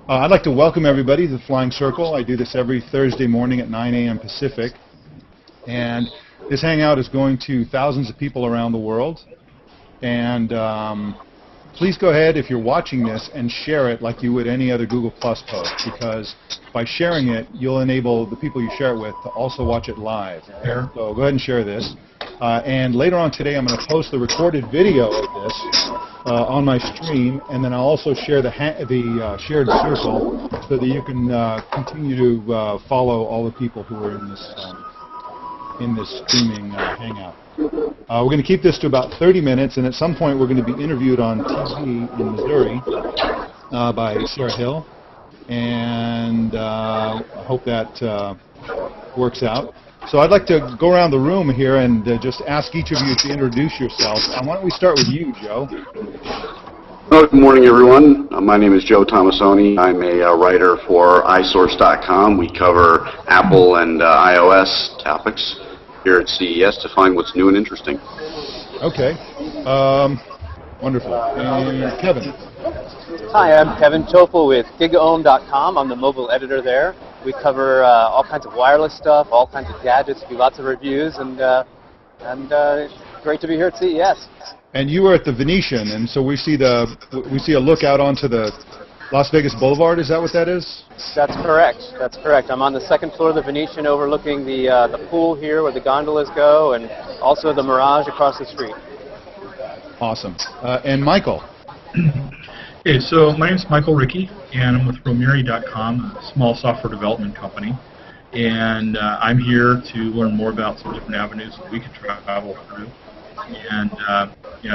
I'd like to welcome everybody to the Flying Circle. I do this every Thursday morning at 9 a.m. Pacific. And this Hangout is going to thousands of people around the world. And please go ahead, if you're watching this, and share it like you would any other Google Plus post, because by sharing it, you'll enable the people you share it with to also watch it live. Sure. So go ahead and share this. And later on today, I'm going to post the recorded video of this on my stream, and then I'll also share the shared circle so that you can continue to follow all the people who are in this streaming hangout. We're going to keep this to about 30 minutes, and at some point we're going to be interviewed on TV in Missouri by Sarah Hill, and I hope that works out. So I'd like to go around the room here and just ask each of you to introduce yourselves. Why don't we start with you, Joe? Good morning, everyone. My name is Joe Tomasoni. I'm a writer for iSource.com. We cover Apple and iOS topics here at CES to find what's new and interesting. Okay. Wonderful. And Kevin? Hi, I'm Kevin Tofel with gigaohm.com. I'm the mobile editor there. We cover all kinds of wireless stuff, all kinds of gadgets, do lots of reviews, and it's great to be here at CES. And you were at the Venetian, and so we see a look out onto the Las Vegas Boulevard. Is that what that is? That's correct. That's correct. I'm on the second floor of the Venetian, overlooking the pool here where the gondolas go, and also the Mirage across the street. Awesome. And Michael? Okay, so my name is Michael Rickey, and I'm with Romeri.com, a small software development company. And I'm here to learn more about some different avenues that we can travel through. And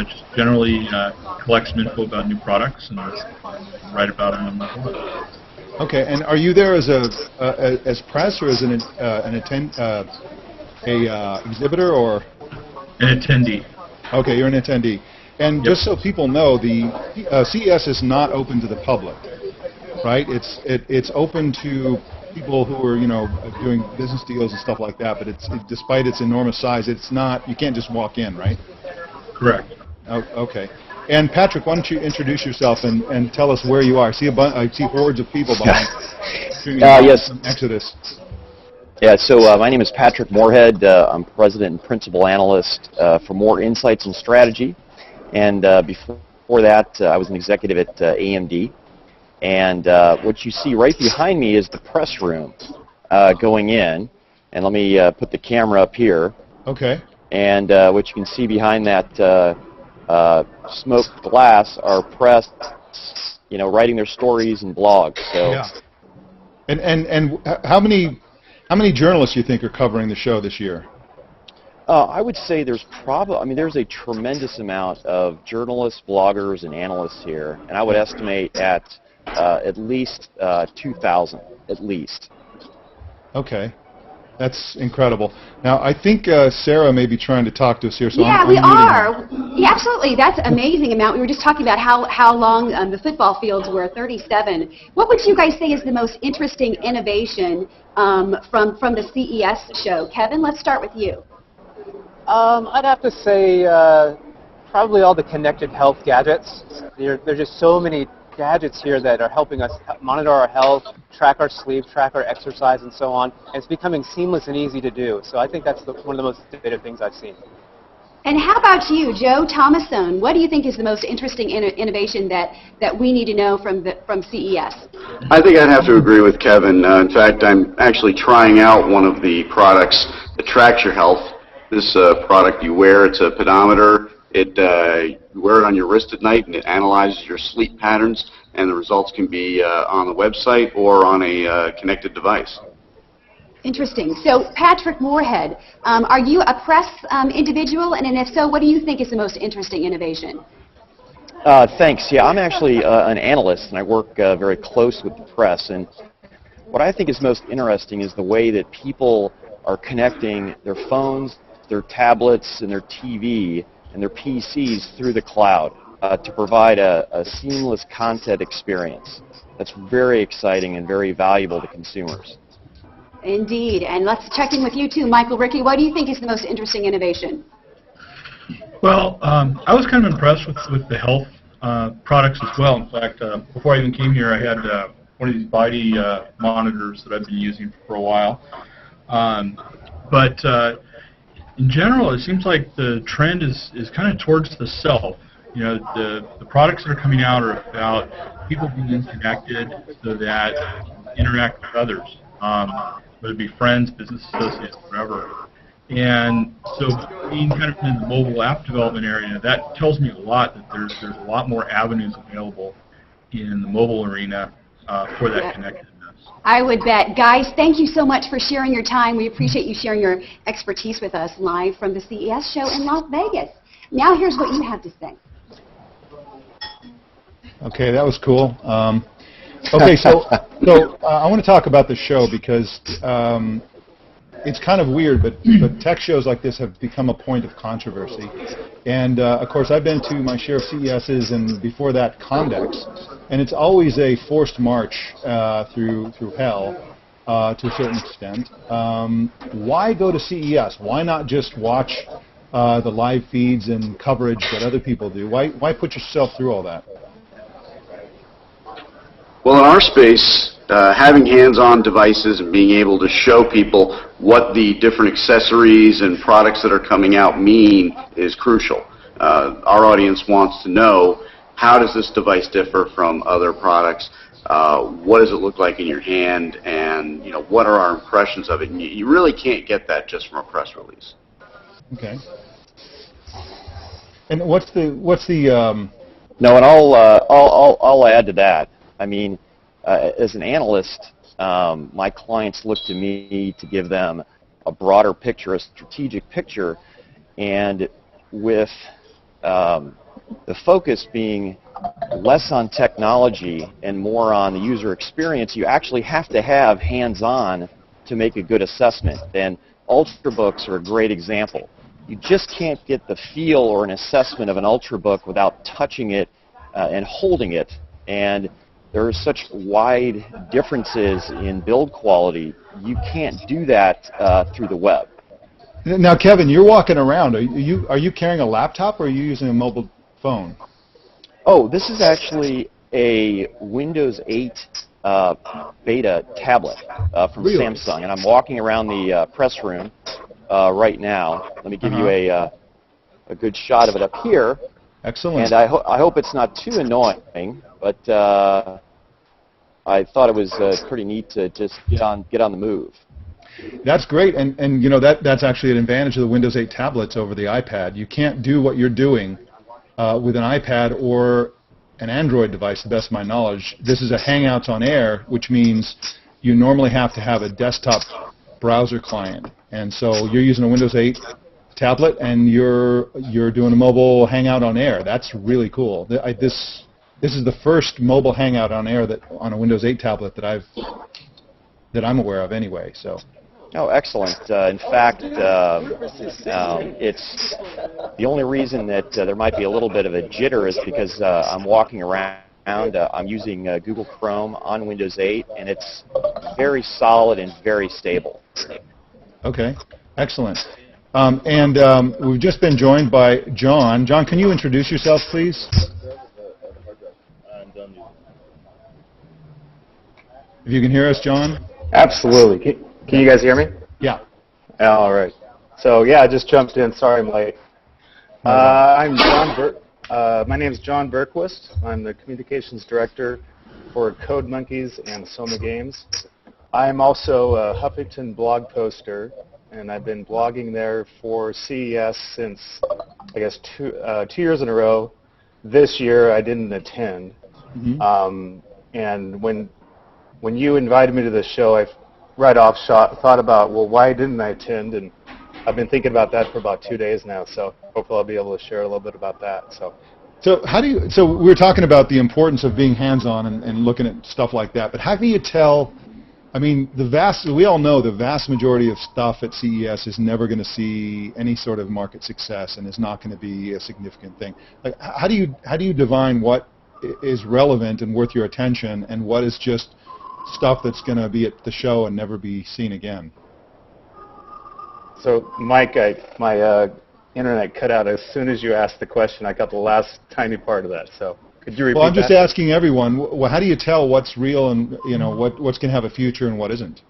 just generally collect some info about new products and write about them on my blog. Okay, and are you there as press or as an exhibitor or? An attendee. Okay, you're an attendee. And just so people know, the CES is not open to the public, right? It's open to people who are doing business deals and stuff like that. But despite its enormous size, it's not. You can't just walk in, right? Correct. Oh, okay. And Patrick, why don't you introduce yourself and tell us where you are? I see hordes of people behind. Yes. Exodus. Yeah, so my name is Patrick Moorhead. I'm President and Principal Analyst for More Insights and Strategy. And before that, I was an executive at AMD. And what you see right behind me is the press room going in. And let me put the camera up here. Okay. And what you can see behind that smoked glass are press, writing their stories and blogs. So. Yeah. And how many journalists do you think are covering the show this year? I would say there's there's a tremendous amount of journalists, bloggers, and analysts here, and I would estimate at least 2,000, at least. Okay. That's incredible. Now, I think Sarah may be trying to talk to us here. So yeah, we are. Yeah, absolutely. That's an amazing amount. We were just talking about how long the football fields were, 37. What would you guys say is the most interesting innovation from the CES show? Kevin, let's start with you. I'd have to say probably all the connected health gadgets. There's just so many gadgets here that are helping us monitor our health, track our sleep, track our exercise, and so on. And it's becoming seamless and easy to do. So I think that's one of the most innovative things I've seen. And how about you, Joe Tomasone? What do you think is the most interesting innovation that we need to know from CES? I think I'd have to agree with Kevin. In fact, I'm actually trying out one of the products that tracks your health. This product you wear, it's a pedometer. You wear it on your wrist at night, and it analyzes your sleep patterns, and the results can be on the website or on a connected device. Interesting. So, Patrick Moorhead, are you a press individual, and if so, what do you think is the most interesting innovation? Thanks. Yeah, I'm actually an analyst, and I work very close with the press. And what I think is most interesting is the way that people are connecting their phones, their tablets, and their TV, and their PCs through the cloud to provide a seamless content experience. That's very exciting and very valuable to consumers. Indeed. And let's check in with you too, Michael Rickey. What do you think is the most interesting innovation? Well, I was kind of impressed with the health products as well. In fact, before I even came here, I had one of these Body monitors that I've been using for a while. But in general, it seems like the trend is kind of towards the self. You know, the products that are coming out are about people being connected so that you interact with others, whether it be friends, business associates, whatever. And so being kind of in the mobile app development area, that tells me a lot that there's a lot more avenues available in the mobile arena for that connectedness. I would bet. Guys, thank you so much for sharing your time. We appreciate you sharing your expertise with us live from the CES show in Las Vegas. Now here's what you have to say. Okay, that was cool. Okay, so I want to talk about the show because it's kind of weird, but tech shows like this have become a point of controversy. And, of course, I've been to my share of CESs and before that Comdex, and it's always a forced march through hell to a certain extent. Why go to CES? Why not just watch the live feeds and coverage that other people do? Why put yourself through all that? Well, in our space, having hands-on devices and being able to show people what the different accessories and products that are coming out mean is crucial. Our audience wants to know, how does this device differ from other products? What does it look like in your hand? And what are our impressions of it? And you really can't get that just from a press release. Okay. And what's the No, and I'll add to that. I mean, as an analyst, my clients look to me to give them a broader picture, a strategic picture, and with the focus being less on technology and more on the user experience, you actually have to have hands-on to make a good assessment. And Ultrabooks are a great example. You just can't get the feel or an assessment of an Ultrabook without touching it and holding it. And there are such wide differences in build quality, you can't do that through the web. Now, Kevin, you're walking around. Are you carrying a laptop or are you using a mobile phone? Oh, this is actually a Windows 8 beta tablet from Really? Samsung, and I'm walking around the press room right now. Let me give you a good shot of it up here. Excellent. And I hope it's not too annoying, but I thought it was pretty neat to just get on the move. That's great, and that's actually an advantage of the Windows 8 tablets over the iPad. You can't do what you're doing with an iPad or an Android device, to the best of my knowledge. This is a Hangouts on Air, which means you normally have to have a desktop browser client, and so you're using a Windows 8 tablet and you're doing a mobile Hangout on Air. That's really cool. This is the first mobile Hangout on Air on a Windows 8 tablet that I'm aware of anyway. So. Oh, excellent. In fact, it's the only reason that there might be a little bit of a jitter is because I'm walking around. I'm using Google Chrome on Windows 8, and it's very solid and very stable. Okay, excellent. We've just been joined by John. John, can you introduce yourself, please? If you can hear us, John? Absolutely. Can you guys hear me? Yeah. All right. So, yeah, I just jumped in. Sorry I'm late. I'm John my name is John Berquist. I'm the Communications Director for Code Monkeys and Soma Games. I'm also a Huffington blog poster, and I've been blogging there for CES since, I guess, two years in a row. This year I didn't attend. Mm-hmm. And when you invited me to the show, I right off thought about, well, why didn't I attend? And I've been thinking about that for about 2 days now, so hopefully I'll be able to share a little bit about that. So we were talking about the importance of being hands-on and looking at stuff like that, but how can you tell? I mean, we all know the vast majority of stuff at CES is never going to see any sort of market success and is not going to be a significant thing. Like, how do you divine what is relevant and worth your attention and what is just stuff that's going to be at the show and never be seen again? So, Mike, my internet cut out as soon as you asked the question. I got the last tiny part of that. So Could you repeat Well, I'm just that? asking everyone, how do you tell what's real and, what's going to have a future and what isn't?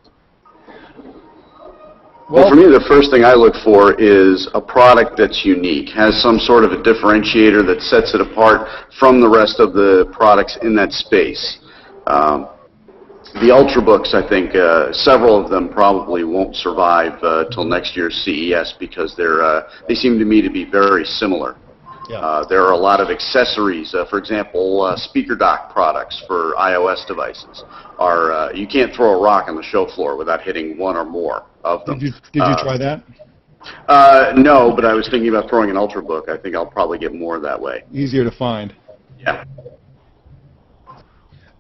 Well, for me, the first thing I look for is a product that's unique, has some sort of a differentiator that sets it apart from the rest of the products in that space. The Ultrabooks, I think, several of them probably won't survive till next year's CES because they seem to me to be very similar. Yeah. There are a lot of accessories. For example, speaker dock products for iOS devices are you can't throw a rock on the show floor without hitting one or more of them. Did you try that? No, but I was thinking about throwing an Ultrabook. I think I'll probably get more that way. Easier to find. Yeah.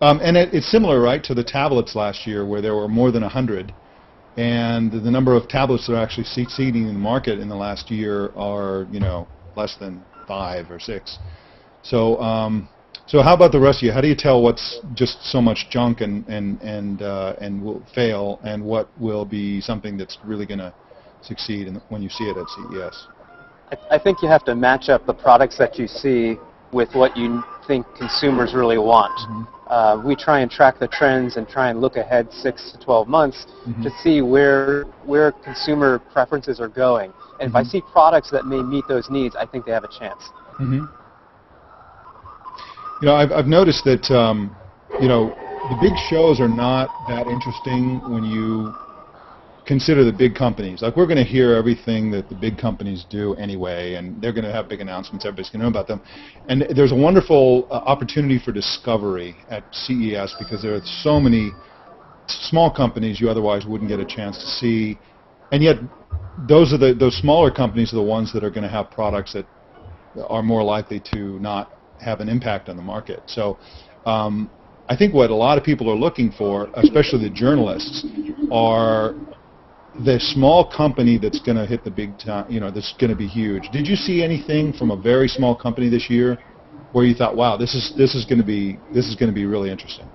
And it's similar, right, to the tablets last year where there were more than 100. And the number of tablets that are actually succeeding in the market in the last year are, less than 5 or 6. So how about the rest of you? How do you tell what's just so much junk and will fail, and what will be something that's really going to succeed when you see it at CES? I think you have to match up the products that you see with what you think consumers really want. Mm-hmm. We try and track the trends and try and look ahead 6 to 12 months Mm-hmm. to see where consumer preferences are going. And if I see products that may meet those needs, I think they have a chance. Mm-hmm. I've noticed that, the big shows are not that interesting when you consider the big companies. Like, we're going to hear everything that the big companies do anyway, and they're going to have big announcements. Everybody's going to know about them. And there's a wonderful opportunity for discovery at CES because there are so many small companies you otherwise wouldn't get a chance to see. And yet, those smaller companies are the ones that are going to have products that are more likely to not have an impact on the market. So I think what a lot of people are looking for, especially the journalists, are the small company that's going to hit the big time, that's going to be huge. Did you see anything from a very small company this year where you thought, wow, this is going to be really interesting?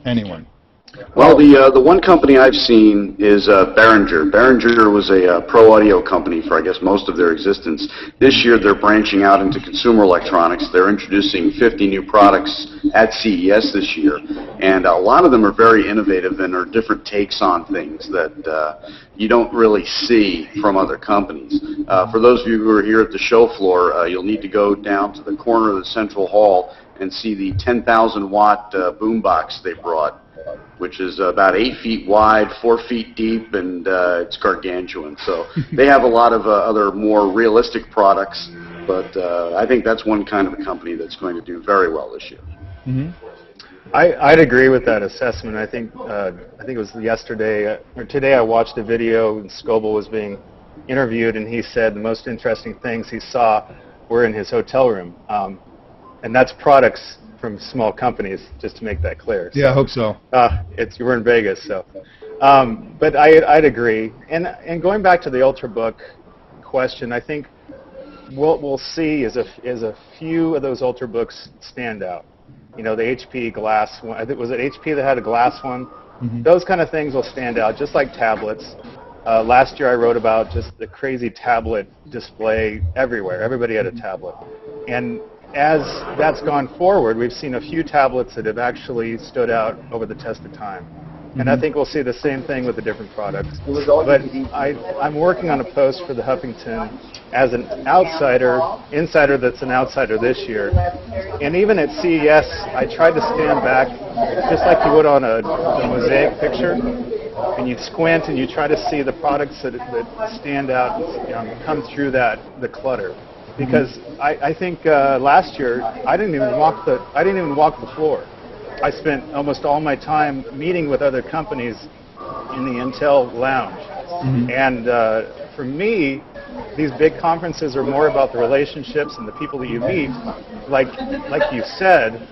Anyone? Well, the one company I've seen is Behringer. Behringer was a pro audio company for, I guess, most of their existence. This year, they're branching out into consumer electronics. They're introducing 50 new products at CES this year, and a lot of them are very innovative and are different takes on things that you don't really see from other companies. For those of you who are here at the show floor, you'll need to go down to the corner of the central hall and see the 10,000-watt boombox they brought, which is about 8 feet wide, 4 feet deep, and it's gargantuan. So they have a lot of other more realistic products, but I think that's one kind of a company that's going to do very well this year. Mm-hmm. I'd agree with that assessment. I think it was yesterday or today I watched a video and Scoble was being interviewed, and he said the most interesting things he saw were in his hotel room. And that's products from small companies, just to make that clear. Yeah, I hope so. We're in Vegas, so. But I'd agree. And going back to the Ultrabook question, I think what we'll see is a few of those Ultrabooks stand out. The HP glass one. Was it HP that had a glass one? Mm-hmm. Those kind of things will stand out, just like tablets. Last year I wrote about just the crazy tablet display everywhere. Everybody had a tablet. And as that's gone forward, we've seen a few tablets that have actually stood out over the test of time. And I think we'll see the same thing with the different products. But I'm working on a post for the Huffington as an insider that's an outsider this year. And even at CES, I tried to stand back, just like you would on a mosaic picture, and you squint and you try to see the products that stand out and come through the clutter. Because I think last year I didn't even walk the floor. I spent almost all my time meeting with other companies in the Intel lounge. Mm-hmm. And for me, these big conferences are more about the relationships and the people that you meet. Like you said,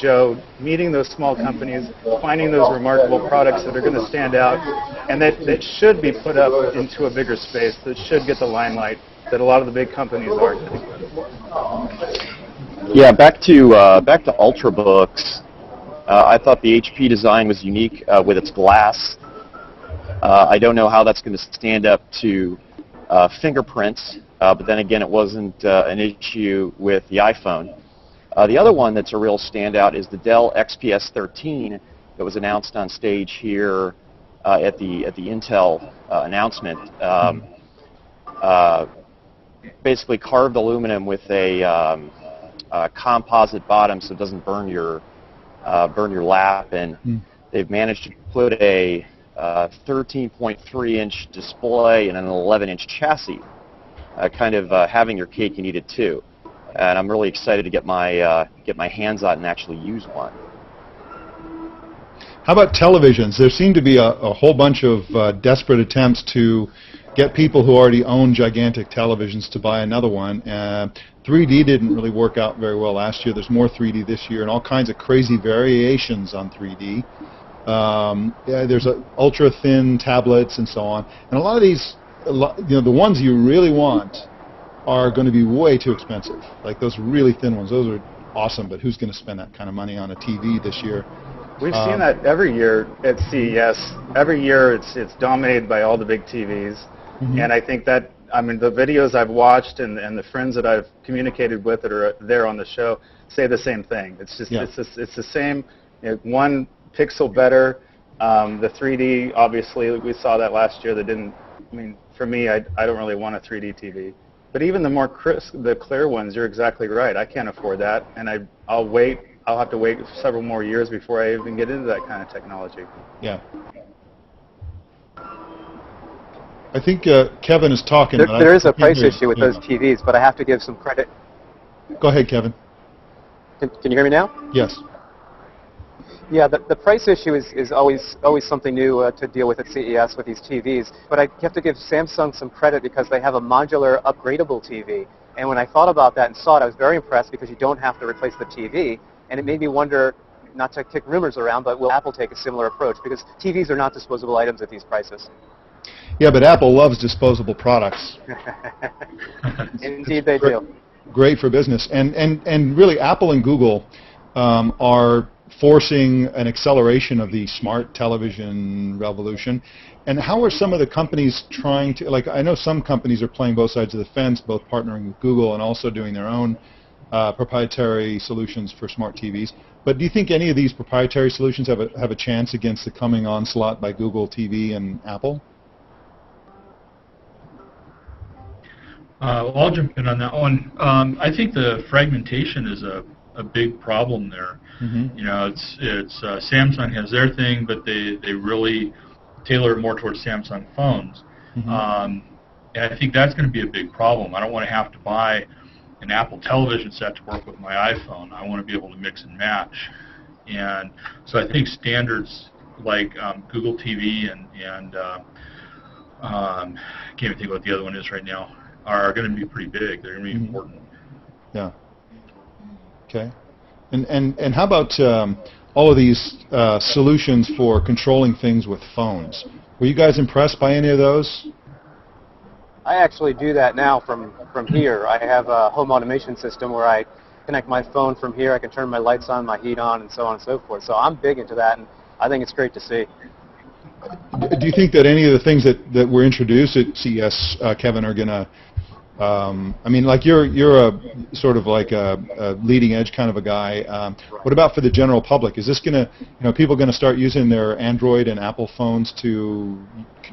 Joe, meeting those small companies, finding those remarkable products that are going to stand out, and that should be put up into a bigger space, that should get the limelight that a lot of the big companies aren't. Yeah, back to Ultrabooks. I thought the HP design was unique with its glass. I don't know how that's going to stand up to fingerprints but then again, it wasn't an issue with the iPhone. The other one that's a real standout is the Dell XPS 13 that was announced on stage here at the Intel announcement. Basically carved aluminum with a composite bottom so it doesn't burn your lap, and they've managed to put a 13.3-inch display in an 11-inch chassis, kind of having your cake and eat it too. And I'm really excited to get my hands on it and actually use one. How about televisions? There seem to be a whole bunch of desperate attempts to get people who already own gigantic televisions to buy another one. 3D didn't really work out very well last year. There's more 3D this year, and all kinds of crazy variations on 3D. There's ultra-thin tablets and so on. And a lot of these, the ones you really want are going to be way too expensive. Like those really thin ones, those are awesome, but who's going to spend that kind of money on a TV this year? We've seen that every year at CES. Every year it's dominated by all the big TVs. And I think that, I mean, the videos I've watched and the friends that I've communicated with that are there on the show say the same thing. It's just, it's the same, one pixel better. The 3D, obviously, we saw that last year. That didn't, I mean, for me, I don't really want a 3D TV. But even the more crisp, the clear ones, you're exactly right. I can't afford that, and I'll wait. I'll have to wait several more years before I even get into that kind of technology. Yeah. I think Kevin is talking. There is a price issue with those TVs, but I have to give some credit. Go ahead, Kevin. Can you hear me now? Yes. Yeah, the price issue is always something new to deal with at CES with these TVs. But I have to give Samsung some credit because they have a modular upgradable TV. And when I thought about that and saw it, I was very impressed because you don't have to replace the TV. And it made me wonder, not to kick rumors around, but will Apple take a similar approach? Because TVs are not disposable items at these prices. Yeah, but Apple loves disposable products. Indeed they do. Great for business. And really, Apple and Google are forcing an acceleration of the smart television revolution. And how are some of the companies trying to, like, I know some companies are playing both sides of the fence, both partnering with Google and also doing their own proprietary solutions for smart TVs. But do you think any of these proprietary solutions have a chance against the coming onslaught by Google TV and Apple? Well, I'll jump in on that one. I think the fragmentation is a big problem there. You know, it's Samsung has their thing, but they really tailor it more towards Samsung phones. And I think that's going to be a big problem. I don't want to have to buy an Apple television set to work with my iPhone. I want to be able to mix and match. And so I think standards like Google TV and I can't even think what the other one is right now, are going to be pretty big. They're going to be important. Yeah. Okay. And how about all of these solutions for controlling things with phones? Were you guys impressed by any of those? I actually do that now from here. I have a home automation system where I connect my phone from here. I can turn my lights on, my heat on, and so on and so forth. So I'm big into that, and I think it's great to see. Do you think that any of the things that were introduced at CES, Kevin, are going to, I mean, like you're a sort of like a leading edge kind of a guy. What about for the general public? Is this going to, people going to start using their Android and Apple phones to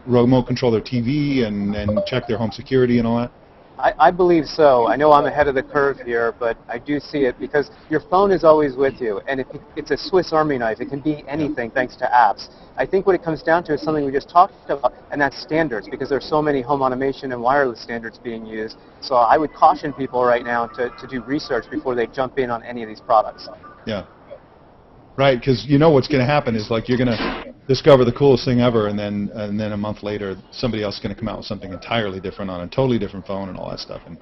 remote control their TV and check their home security and all that? I believe so. I know I'm ahead of the curve here, but I do see it because your phone is always with you, and it's a Swiss Army knife. It can be anything thanks to apps. I think what it comes down to is something we just talked about, and that's standards, because there's so many home automation and wireless standards being used. So I would caution people right now to do research before they jump in on any of these products. Yeah. Right, because you know what's going to happen is like you're going to discover the coolest thing ever, and then a month later somebody else is going to come out with something entirely different on a totally different phone and all that stuff, and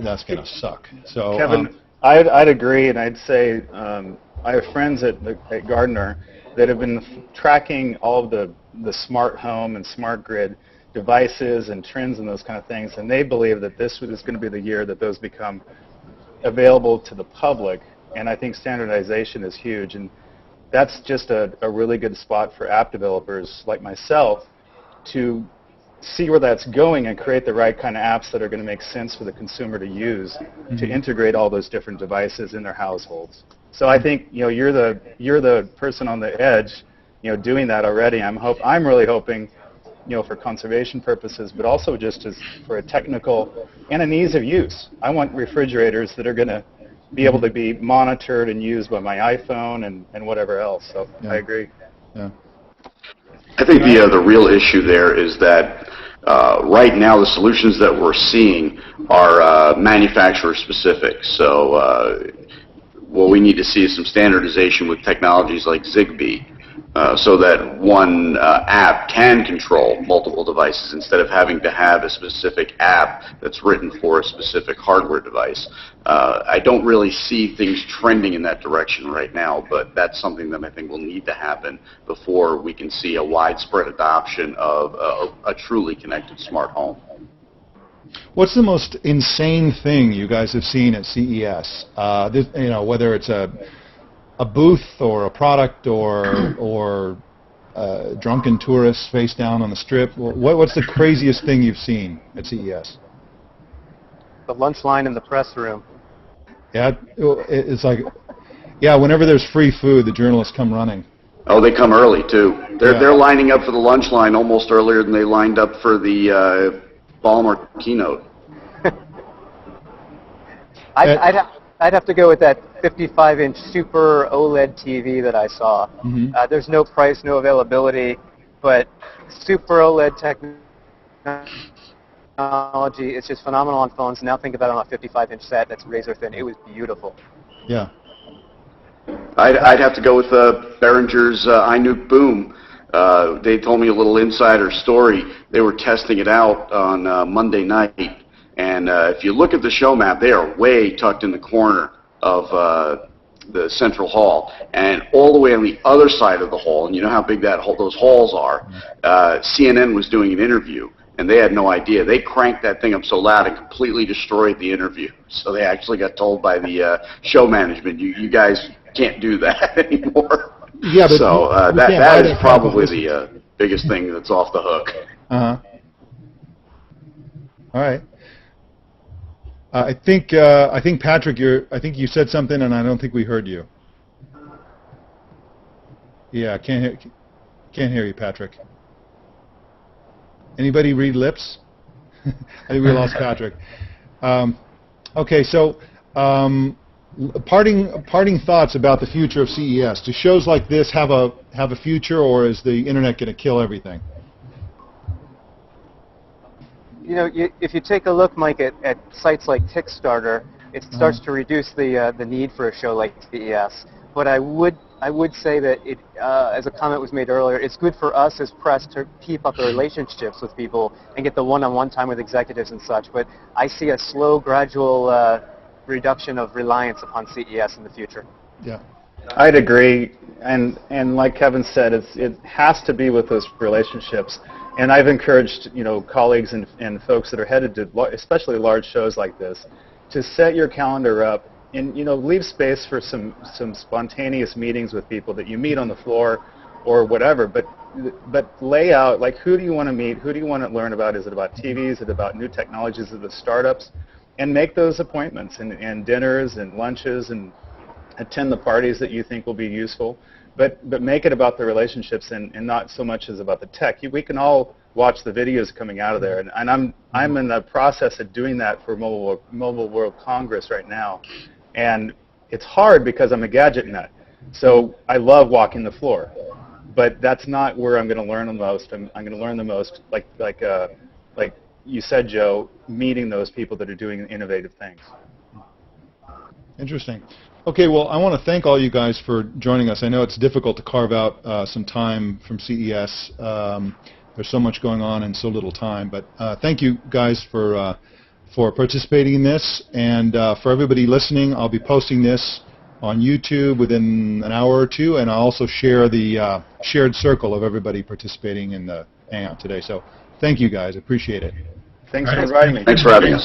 that's going to suck. So Kevin, I'd agree, and I'd say I have friends at Gardner that have been tracking all of the smart home and smart grid devices and trends and those kind of things, and they believe that this is going to be the year that those become available to the public. And I think standardization is huge, and that's just a really good spot for app developers like myself to see where that's going and create the right kind of apps that are going to make sense for the consumer to use to integrate all those different devices in their households. So I think you're the person on the edge, doing that already. I'm really hoping, for conservation purposes, but also just for a technical and an ease of use. I want refrigerators that are going to be able to be monitored and used by my iPhone and whatever else. So I agree. Yeah. I think the real issue there is that right now the solutions that we're seeing are manufacturer specific. So what we need to see is some standardization with technologies like Zigbee, so that one app can control multiple devices instead of having to have a specific app that's written for a specific hardware device. I don't really see things trending in that direction right now, but that's something that I think will need to happen before we can see a widespread adoption of a truly connected smart home. What's the most insane thing you guys have seen at CES? Whether it's a booth or a product or drunken tourists face down on the strip. What's the craziest thing you've seen at CES? The lunch line in the press room. Yeah, it's like, whenever there's free food, the journalists come running. Oh, they come early too. They're lining up for the lunch line almost earlier than they lined up for the Ballmer keynote. I'd have to go with that 55-inch Super OLED TV that I saw. There's no price, no availability, but Super OLED technology is just phenomenal on phones. Now think about it on a 55-inch set that's razor thin. It was beautiful. Yeah. I'd have to go with Behringer's iNuke Boom. They told me a little insider story. They were testing it out on Monday night, and if you look at the show map, they are way tucked in the corner of the central hall, and all the way on the other side of the hall, and you know how big those halls are, CNN was doing an interview, and they had no idea. They cranked that thing up so loud it completely destroyed the interview. So they actually got told by the show management, you guys can't do that anymore. Yeah, but so that is probably the biggest thing that's off the hook. Uh-huh. All right. I think Patrick, I think you said something, and I don't think we heard you. Yeah, can't hear you, Patrick. Anybody read lips? I think we lost Patrick. Okay, so parting thoughts about the future of CES. Do shows like this have a future, or is the internet going to kill everything? If you take a look, Mike, at sites like Kickstarter, it starts to reduce the need for a show like CES. But I would say that it, as a comment was made earlier, it's good for us as press to keep up the relationships with people and get the one-on-one time with executives and such. But I see a slow, gradual reduction of reliance upon CES in the future. Yeah. I'd agree, and like Kevin said, it has to be with those relationships. And I've encouraged colleagues and folks that are headed to especially large shows like this to set your calendar up and leave space for some spontaneous meetings with people that you meet on the floor or whatever. But lay out, like, who do you want to meet? Who do you want to learn about? Is it about TV? Is it about new technologies? Is it startups? And make those appointments and dinners and lunches and attend the parties that you think will be useful. But make it about the relationships and not so much as about the tech. We can all watch the videos coming out of there, and I'm in the process of doing that for Mobile World Congress right now, and it's hard because I'm a gadget nut. So I love walking the floor, but that's not where I'm going to learn the most. I'm going to learn the most, like you said, Joe, meeting those people that are doing innovative things. Interesting. Okay, well, I want to thank all you guys for joining us. I know it's difficult to carve out some time from CES. There's so much going on in so little time, but thank you guys for participating in this. And for everybody listening, I'll be posting this on YouTube within an hour or two, and I'll also share the shared circle of everybody participating in the Hangout today. So thank you guys. Appreciate it. Thanks for inviting me. Thanks for having us.